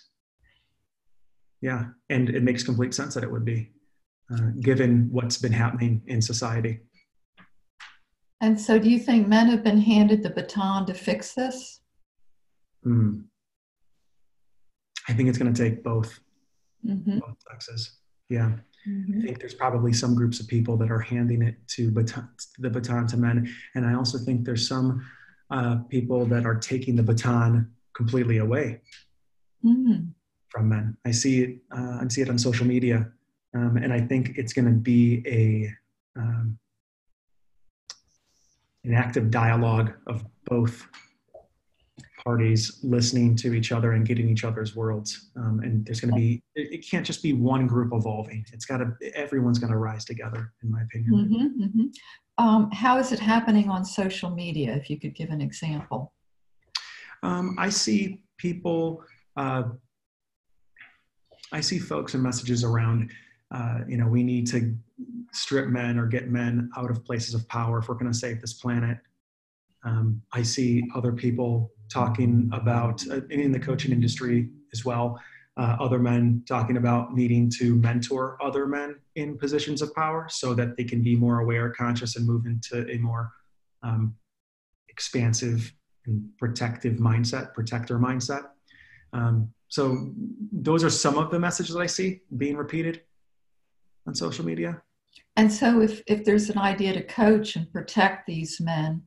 Yeah, and it makes complete sense that it would be, given what's been happening in society. And so do you think men have been handed the baton to fix this? I think it's going to take both sexes. Yeah. Mm-hmm. I think there's probably some groups of people that are handing it the baton to men. And I also think there's some people that are taking the baton completely away from men. I see it on social media. And I think it's going to be an active dialogue of both parties listening to each other and getting each other's worlds. And there's going to be, it can't just be one group evolving. Everyone's going to rise together, in my opinion. How is it happening on social media? If you could give an example. I see people, I see folks and messages around, we need to strip men or get men out of places of power if we're going to save this planet. I see other people talking about, in the coaching industry as well, other men talking about needing to mentor other men in positions of power so that they can be more aware, conscious, and move into a more expansive and protector mindset. So those are some of the messages that I see being repeated on social media. And so if there's an idea to coach and protect these men,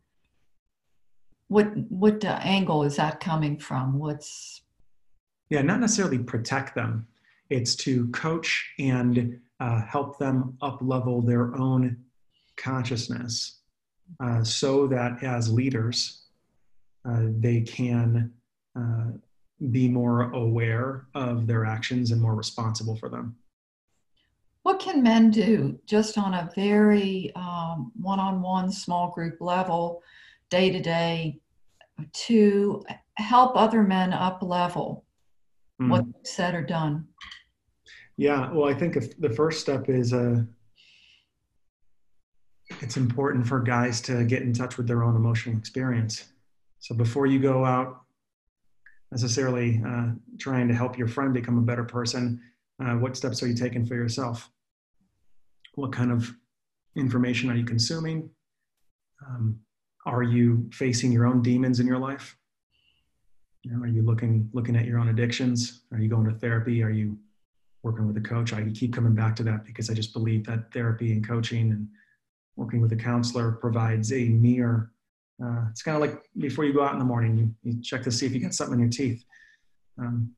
what angle is that coming from? Yeah, not necessarily protect them. It's to coach and help them up level their own consciousness so that as leaders, they can be more aware of their actions and more responsible for them. What can men do just on a very one-on-one small group level, day to day, to help other men up level what Mm. you've said or done? Yeah, well, I think if the first step is it's important for guys to get in touch with their own emotional experience. So before you go out necessarily trying to help your friend become a better person, what steps are you taking for yourself? What kind of information are you consuming? Are you facing your own demons in your life? You know, are you looking at your own addictions? Are you going to therapy? Are you working with a coach? I keep coming back to that because I just believe that therapy and coaching and working with a counselor provides a mirror. It's kind of like before you go out in the morning, you check to see if you got something in your teeth.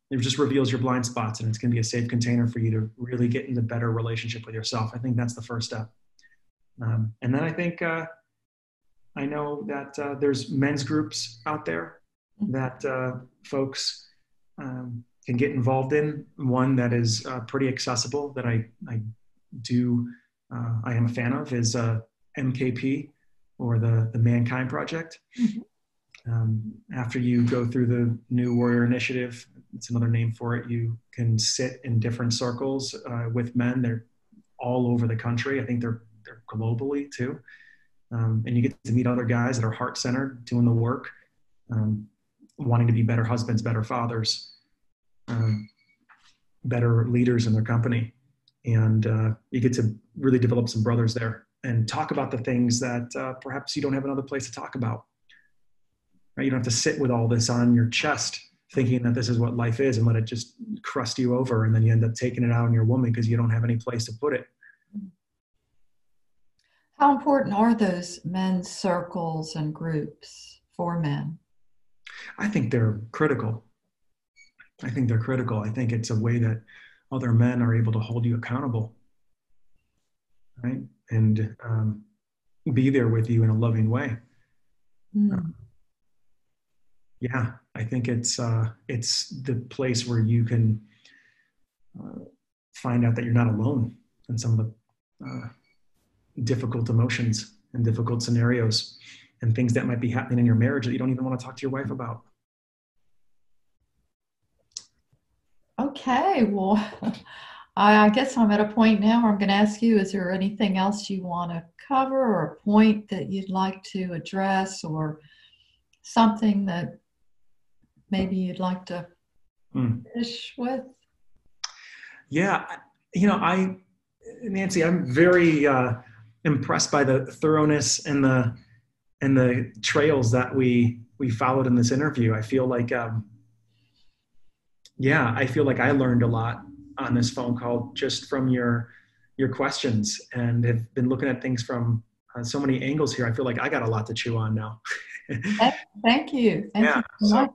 It just reveals your blind spots, and it's going to be a safe container for you to really get into better relationship with yourself. I think that's the first step. And then I think I know that there's men's groups out there that folks can get involved in. One that is pretty accessible that I am a fan of is MKP, or the Mankind Project. Mm-hmm. After you go through the New Warrior Initiative, it's another name for it, you can sit in different circles with men. They're all over the country. I think they're globally too. And you get to meet other guys that are heart-centered, doing the work, wanting to be better husbands, better fathers, better leaders in their company. And you get to really develop some brothers there and talk about the things that perhaps you don't have another place to talk about. Right? You don't have to sit with all this on your chest thinking that this is what life is and let it just crust you over. And then you end up taking it out on your woman because you don't have any place to put it. How important are those men's circles and groups for men? I think they're critical. I think they're critical. I think it's a way that other men are able to hold you accountable, right? And be there with you in a loving way. Mm. Yeah, I think it's the place where you can find out that you're not alone in some of the difficult emotions and difficult scenarios and things that might be happening in your marriage that you don't even want to talk to your wife about. Okay, well, I guess I'm at a point now where I'm going to ask you, is there anything else you want to cover, or a point that you'd like to address, or something that maybe you'd like to finish with? Yeah, Nancy, I'm very impressed by the thoroughness and the trails that we followed in this interview. I feel like, I feel like I learned a lot on this phone call just from your questions, and have been looking at things from so many angles here. I feel like I got a lot to chew on now. Thank you. Thank Yeah, you so so much.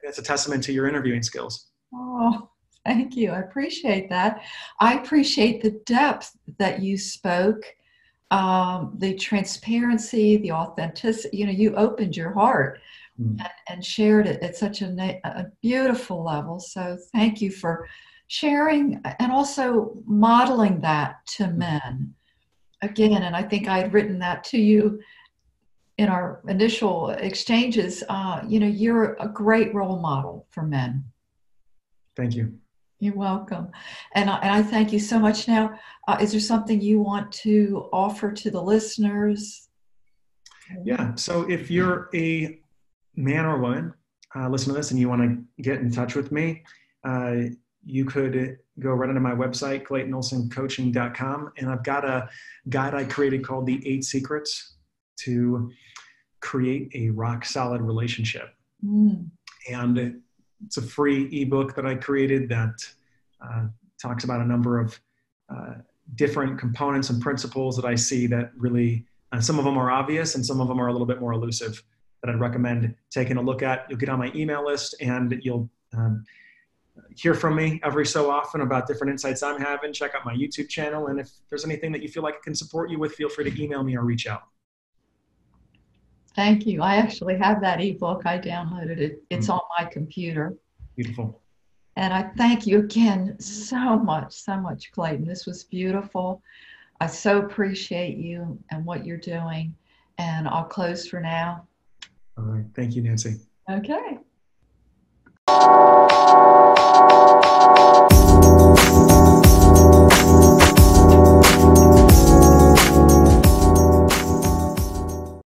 that's a testament to your interviewing skills. Oh, thank you. I appreciate that. I appreciate the depth that you spoke, the transparency, the authenticity. You opened your heart and shared it at such a beautiful level. So thank you for sharing and also modeling that to men. Again, and I think I had written that to you in our initial exchanges. You're a great role model for men. Thank you. You're welcome. And I thank you so much. Now, is there something you want to offer to the listeners? Yeah. So if you're a man or woman, listen to this and you want to get in touch with me, you could go right onto my website, claytonolsoncoaching.com. And I've got a guide I created called The 8 Secrets to Create a Rock Solid Relationship. And it's a free ebook that I created that talks about a number of different components and principles that I see that really, some of them are obvious and some of them are a little bit more elusive, that I'd recommend taking a look at. You'll get on my email list and you'll hear from me every so often about different insights I'm having. Check out my YouTube channel. And if there's anything that you feel like I can support you with, feel free to email me or reach out. Thank you. I actually have that ebook. I downloaded it. It's on my computer. Beautiful. And I thank you again so much, Clayton. This was beautiful. I so appreciate you and what you're doing. And I'll close for now. All right. Thank you, Nancy. Okay.